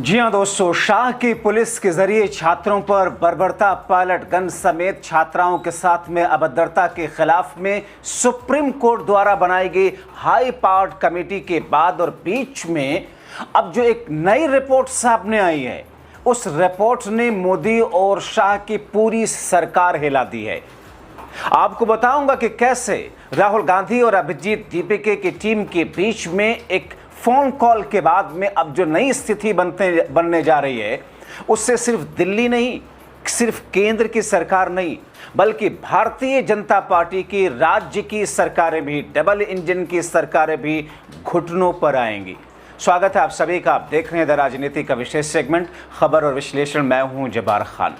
जी हां दोस्तों, शाह की पुलिस के जरिए छात्रों पर बर्बरता, पायलट गन समेत छात्राओं के साथ में अभद्रता के खिलाफ में सुप्रीम कोर्ट द्वारा बनाई गई हाई पावर्ड कमेटी के बाद और बीच में अब जो एक नई रिपोर्ट सामने आई है, उस रिपोर्ट ने मोदी और शाह की पूरी सरकार हिला दी है। आपको बताऊंगा कि कैसे राहुल गांधी और अभिजीत दीपिके की टीम के बीच में एक फोन कॉल के बाद में अब जो नई स्थिति बनने जा रही है, उससे सिर्फ दिल्ली नहीं, सिर्फ केंद्र की सरकार नहीं, बल्कि भारतीय जनता पार्टी की राज्य की सरकारें भी, डबल इंजन की सरकारें भी घुटनों पर आएंगी। स्वागत है आप सभी का। आप देख रहे हैं द राजनीति का विशेष सेगमेंट खबर और विश्लेषण। मैं हूं जब्बार खान।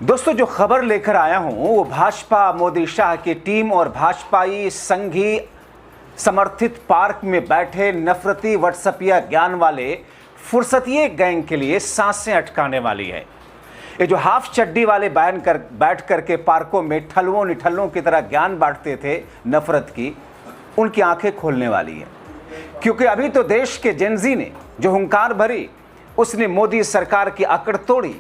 दोस्तों, जो खबर लेकर आया हूं वो भाजपा मोदी शाह की टीम और भाजपाई संघी समर्थित पार्क में बैठे नफरती व्हाट्सएपिया ज्ञान वाले फुर्सतिये गैंग के लिए सांसें अटकाने वाली है। ये जो हाफ चड्डी वाले बैठ करके पार्कों में ठल्लों निठल्लों की तरह ज्ञान बांटते थे नफरत की, उनकी आंखें खोलने वाली है। क्योंकि अभी तो देश के जेनजी ने जो हुंकार भरी, उसने मोदी सरकार की अकड़ तोड़ी,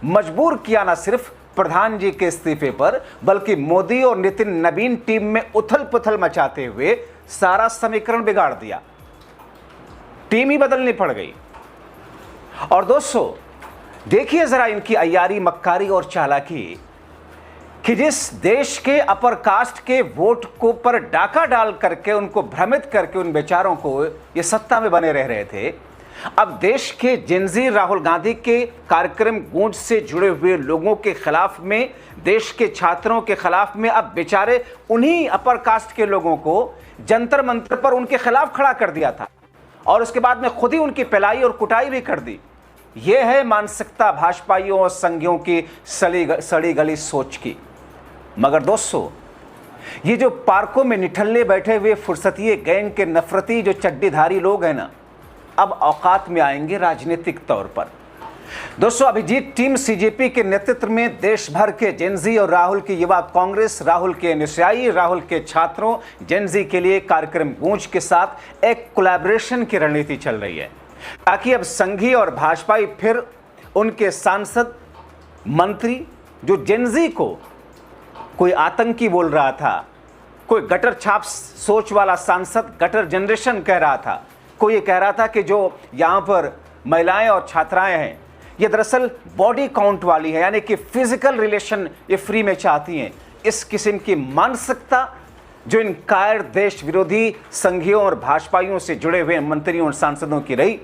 मजबूर किया ना सिर्फ प्रधान जी के इस्तीफे पर, बल्कि मोदी और नितिन नवीन टीम में उथल पुथल मचाते हुए सारा समीकरण बिगाड़ दिया। टीम ही बदलनी पड़ गई। और दोस्तों, देखिए जरा इनकी अय्यारी, मक्कारी और चालाकी कि जिस देश के अपर कास्ट के वोट को पर डाका डाल करके, उनको भ्रमित करके उन बेचारों को ये सत्ता में बने रह रहे थे, अब देश के जेनजी राहुल गांधी के कार्यक्रम गूंज से जुड़े हुए लोगों के खिलाफ में, देश के छात्रों के खिलाफ में, अब बेचारे उन्हीं अपर कास्ट के लोगों को जंतर मंतर पर उनके खिलाफ खड़ा कर दिया था और उसके बाद में खुद ही उनकी पिलाई और कुटाई भी कर दी। यह है मानसिकता भाजपाइयों और संघियों की सड़ी गली सोच की। मगर दोस्तों, ये जो पार्कों में निठल्ले बैठे हुए फुर्सतिये गैंग के नफरती जो चड्डीधारी लोग हैं ना, अब औकात में आएंगे राजनीतिक तौर पर। दोस्तों, अभिजीत टीम सीजेपी के नेतृत्व में देश भर के जेनजी और राहुल की युवा कांग्रेस, राहुल के अनुयायी, राहुल के छात्रों, जेनजी के लिए कार्यक्रम गूंज के साथ एक कोलैबोरेशन की रणनीति चल रही है, ताकि अब संघी और भाजपाई फिर उनके सांसद, मंत्री जो जेनजी को कोई आतंकी बोल रहा था, कोई गटर छाप सोच वाला सांसद गटर जनरेशन कह रहा था, कोई ये कह रहा था कि जो यहाँ पर महिलाएं और छात्राएं हैं ये दरअसल बॉडी काउंट वाली है, यानी कि फिजिकल रिलेशन ये फ्री में चाहती हैं। इस किस्म की मानसिकता जो इन कायर देश विरोधी संघियों और भाजपाइयों से जुड़े हुए मंत्रियों और सांसदों की रही,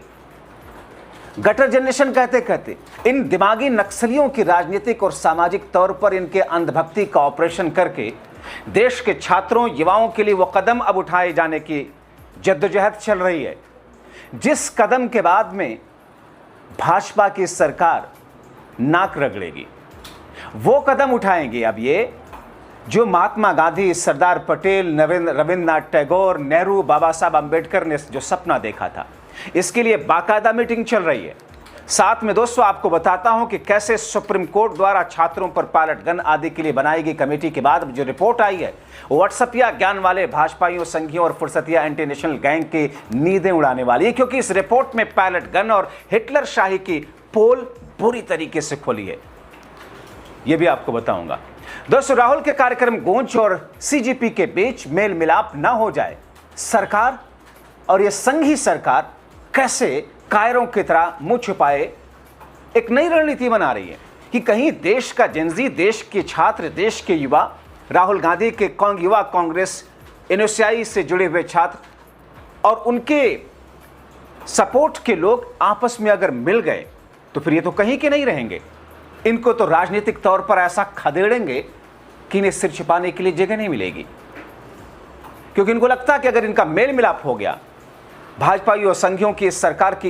गटर जनरेशन कहते कहते इन दिमागी नक्सलियों की राजनीतिक और सामाजिक तौर पर इनके अंधभक्ति का ऑपरेशन करके देश के छात्रों, युवाओं के लिए वो कदम अब उठाए जाने की जद्दोजहद चल रही है, जिस कदम के बाद में भाजपा की सरकार नाक रगड़ेगी। वो कदम उठाएंगे अब ये जो महात्मा गांधी, सरदार पटेल, रविंद्रनाथ टैगोर, नेहरू, बाबा साहब अम्बेडकर ने जो सपना देखा था, इसके लिए बाकायदा मीटिंग चल रही है। साथ में दोस्तों आपको बताता हूं कि कैसे सुप्रीम कोर्ट द्वारा छात्रों पर पायलट गन आदि के लिए बनाई गई कमेटी के बाद जो रिपोर्ट आई है, व्हाट्सएपिया ज्ञान वाले भाजपाइयों, संघियों और फुर्सतिया एंटी नेशनल गैंग की नींदें उड़ाने वाली है, क्योंकि इस रिपोर्ट में पायलट गन और हिटलर शाही की पोल बुरी तरीके से खोली है। यह भी आपको बताऊंगा। दोस्तों, राहुल के कार्यक्रम गूंज और सीजेपी के बीच मेल मिलाप ना हो जाए, सरकार और यह संघी सरकार कैसे कायरों की तरह मुंह छुपाए एक नई रणनीति बना रही है कि कहीं देश का जेनजी, देश के छात्र, देश के युवा, राहुल गांधी के युवा कांग्रेस अनुयायी से जुड़े हुए छात्र और उनके सपोर्ट के लोग आपस में अगर मिल गए तो फिर ये तो कहीं के नहीं रहेंगे। इनको तो राजनीतिक तौर पर ऐसा खदेड़ेंगे कि इन्हें सिर छिपाने के लिए जगह नहीं मिलेगी, क्योंकि इनको लगता है कि अगर इनका मेल मिलाप हो गया भाजपाई और संघियों की इस सरकार की,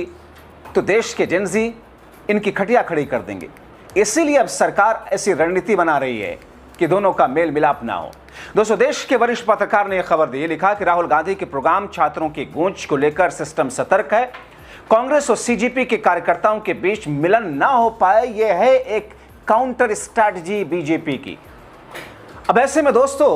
तो देश के जेनजी इनकी खटिया खड़ी कर देंगे। इसीलिए अब सरकार ऐसी रणनीति बना रही है कि दोनों का मेल मिलाप ना हो। दोस्तों, देश के वरिष्ठ पत्रकार ने यह खबर दी, लिखा कि राहुल गांधी के प्रोग्राम छात्रों की गूंज को लेकर सिस्टम सतर्क है। कांग्रेस और सीजेपी के कार्यकर्ताओं के बीच मिलन ना हो पाए, यह है एक काउंटर स्ट्रैटेजी बीजेपी की। अब ऐसे में दोस्तों,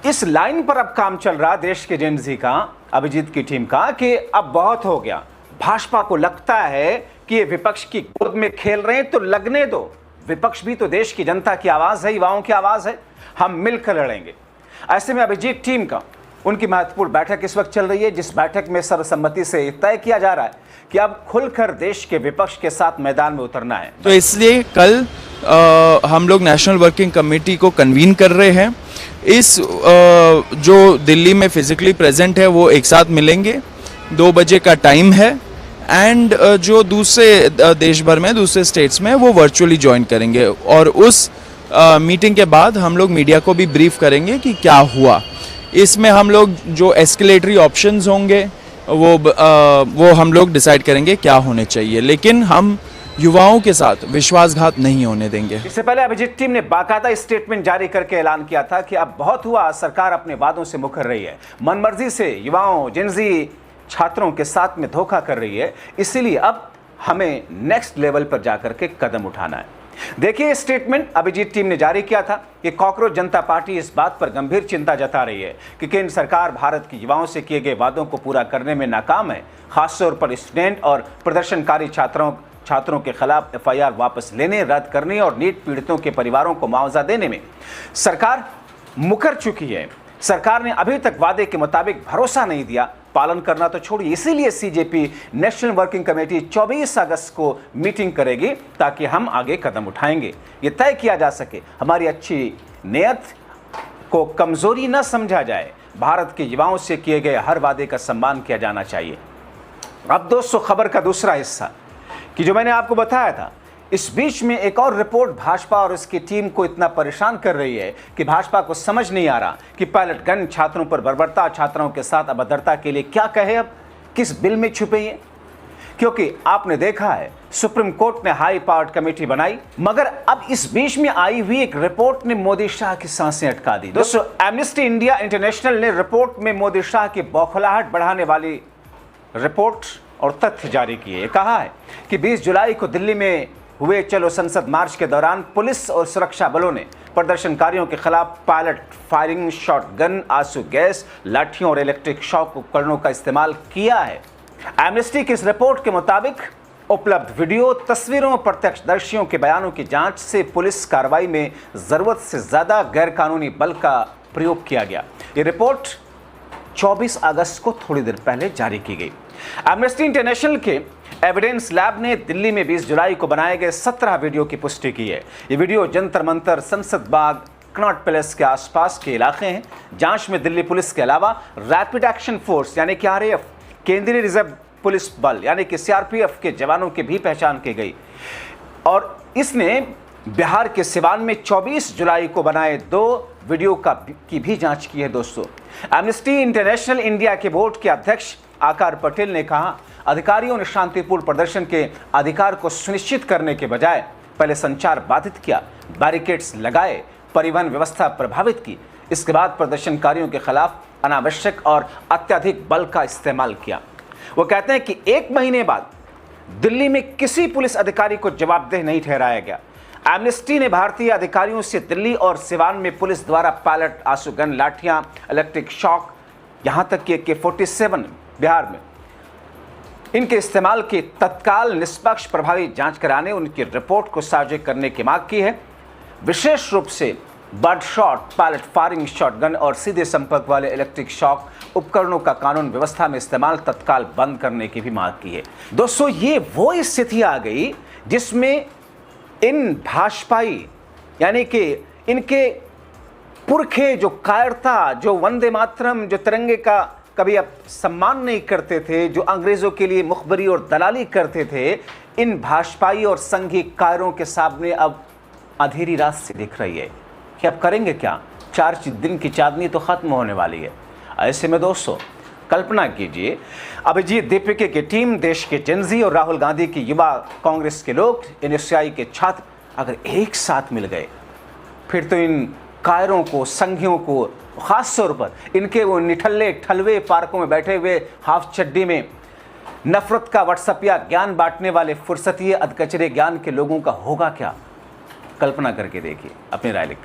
इस लाइन पर अब काम चल रहा देश के जेनजी का, अभिजीत की टीम का, कि अब बहुत हो गया, भाजपा को लगता है कि ये विपक्ष की गोद में खेल रहे हैं तो लगने दो, विपक्ष भी तो देश की जनता की आवाज है, युवाओं की आवाज है, हम मिलकर लड़ेंगे। ऐसे में अभिजीत टीम का उनकी महत्वपूर्ण बैठक इस वक्त चल रही है, जिस बैठक में सर्वसम्मति से तय किया जा रहा है कि अब खुलकर देश के विपक्ष के साथ मैदान में उतरना है। तो इसलिए कल हम लोग नेशनल वर्किंग कमेटी को कन्वीन कर रहे हैं। जो दिल्ली में फिजिकली प्रेजेंट है वो एक साथ मिलेंगे, 2 बजे का टाइम है, एंड जो दूसरे देश भर में दूसरे स्टेट्स में वो वर्चुअली ज्वाइन करेंगे, और उस मीटिंग के बाद हम लोग मीडिया को भी ब्रीफ करेंगे कि क्या हुआ। इसमें हम लोग जो एस्केलेटरी ऑप्शंस होंगे वो हम लोग डिसाइड करेंगे क्या होने चाहिए, लेकिन हम युवाओं के साथ विश्वासघात नहीं होने देंगे। इससे पहले अभिजीत टीम ने बाकायदा स्टेटमेंट जारी करके ऐलान किया था कि अब बहुत हुआ, सरकार अपने वादों से मुकर रही है, मनमर्जी से युवाओं, जिनजी छात्रों के साथ में धोखा कर रही है, इसीलिए अब हमें नेक्स्ट लेवल पर जाकर के कदम उठाना है। देखिए स्टेटमेंट अभिजीत टीम ने जारी किया था कि कॉकरोच जनता पार्टी इस बात पर गंभीर चिंता जता रही है कि केंद्र सरकार भारत के युवाओं से किए गए वादों को पूरा करने में नाकाम है, खासतौर पर स्टूडेंट और प्रदर्शनकारी छात्रों के खिलाफ एफआईआर वापस लेने, रद्द करने और नीट पीड़ितों के परिवारों को मुआवजा देने में सरकार मुकर चुकी है। सरकार ने अभी तक वादे के मुताबिक भरोसा नहीं दिया, पालन करना तो छोड़िए। इसीलिए सीजेपी नेशनल वर्किंग कमेटी 24 अगस्त को मीटिंग करेगी ताकि हम आगे कदम उठाएंगे। ये तय किया जा सके, हमारी अच्छी नीयत को कमजोरी न समझा जाए, भारत के युवाओं से किए गए हर वादे का सम्मान किया जाना चाहिए। अब दोस्तों खबर का दूसरा हिस्सा कि जो मैंने आपको बताया था, इस बीच में एक और रिपोर्ट भाजपा और उसकी टीम को इतना परेशान कर रही है कि भाजपा को समझ नहीं आ रहा कि पायलट गन छात्रों पर बर्बरता, छात्राओं के साथ अभद्रता के लिए क्या कहे, अब किस बिल में छुपे हैं। क्योंकि आपने देखा है सुप्रीम कोर्ट ने हाई पावर्ड कमेटी बनाई, मगर अब इस बीच में आई हुई एक रिपोर्ट ने मोदी शाह की सांसें अटका दी। दोस्तों एमनेस्टी इंडिया इंटरनेशनल ने रिपोर्ट में मोदी शाह की बौखलाहट बढ़ाने वाली रिपोर्ट और तथ्य जारी किए। कहा है कि 20 जुलाई को दिल्ली में हुए चलो संसद मार्च के दौरान पुलिस और सुरक्षा बलों ने प्रदर्शनकारियों के खिलाफ पायलट फायरिंग, शॉटगन, आंसू गैस, लाठियों और इलेक्ट्रिक शॉक उपकरणों का इस्तेमाल किया है। एमनेस्टी की इस रिपोर्ट के मुताबिक उपलब्ध वीडियो, तस्वीरों और प्रत्यक्षदर्शियों के बयानों की जांच से पुलिस कार्रवाई में जरूरत से ज्यादा गैरकानूनी बल का प्रयोग किया गया। ये रिपोर्ट 24 अगस्त को थोड़ी देर पहले जारी की गई। एमनेस्टी इंटरनेशनल के एविडेंस लैब ने दिल्ली में 20 जुलाई को बनाए गए 17 वीडियो की पुष्टि की है। ये वीडियो जंतर मंतर, संसद बाग, कनॉट पैलेस के आसपास के इलाके हैं। जांच में दिल्ली पुलिस के अलावा रैपिड एक्शन फोर्स यानी कि आरएएफ, केंद्रीय रिजर्व पुलिस बल यानी कि सीआरपीएफ के जवानों की भी पहचान की गई, और इसने बिहार के सिवान में 24 जुलाई को बनाए 2 वीडियो की भी जांच की है। दोस्तों एमनेस्टी इंटरनेशनल इंडिया के बोर्ड के अध्यक्ष आकार पटेल ने कहा, अधिकारियों ने शांतिपूर्ण प्रदर्शन के अधिकार को सुनिश्चित करने के बजाय पहले संचार बाधित किया, बैरिकेड्स लगाए, परिवहन व्यवस्था प्रभावित की, इसके बाद प्रदर्शनकारियों के खिलाफ अनावश्यक और अत्यधिक बल का इस्तेमाल किया। वो कहते हैं कि 1 महीने बाद दिल्ली में किसी पुलिस अधिकारी को जवाबदेह नहीं ठहराया गया। एमनेस्टी ने भारतीय अधिकारियों से दिल्ली और सिवान में पुलिस द्वारा पायलट, आंसू-गन, लाठियां, इलेक्ट्रिक शॉक, यहां तक कि AK-47 बिहार में इनके इस्तेमाल की तत्काल निष्पक्ष प्रभावी जांच कराने, उनकी रिपोर्ट को साझा करने की मांग की है। विशेष रूप से bird shot, pilot firing, shotgun और सीधे संपर्क वाले इलेक्ट्रिक शॉक उपकरणों का कानून व्यवस्था में इस्तेमाल तत्काल बंद करने की भी मांग की है। दोस्तों ये वो स्थिति आ गई जिसमें इन भाजपाई यानी कि इनके पुरखे जो कायरता, जो वंदे मातरम, जो तिरंगे का कभी अब सम्मान नहीं करते थे, जो अंग्रेजों के लिए मुखबरी और दलाली करते थे, इन भाजपाई और संघी कायरों के सामने अब अंधेरी रात से दिख रही है कि अब करेंगे क्या। 4 दिन की चांदनी तो खत्म होने वाली है। ऐसे में दोस्तों कल्पना कीजिए, अभिजीत दीपिके की टीम, देश के जेनजी और राहुल गांधी की युवा कांग्रेस के लोग, एनएसयूआई के छात्र अगर एक साथ मिल गए, फिर तो इन कायरों को, संघियों को, खास तौर पर इनके वो निठल्ले ठलवे पार्कों में बैठे हुए हाफ चड्डी में नफरत का व्हाट्सएपिया ज्ञान बांटने वाले फुर्सती अधकचरे ज्ञान के लोगों का होगा क्या। कल्पना करके देखिए, अपनी राय लिखिए।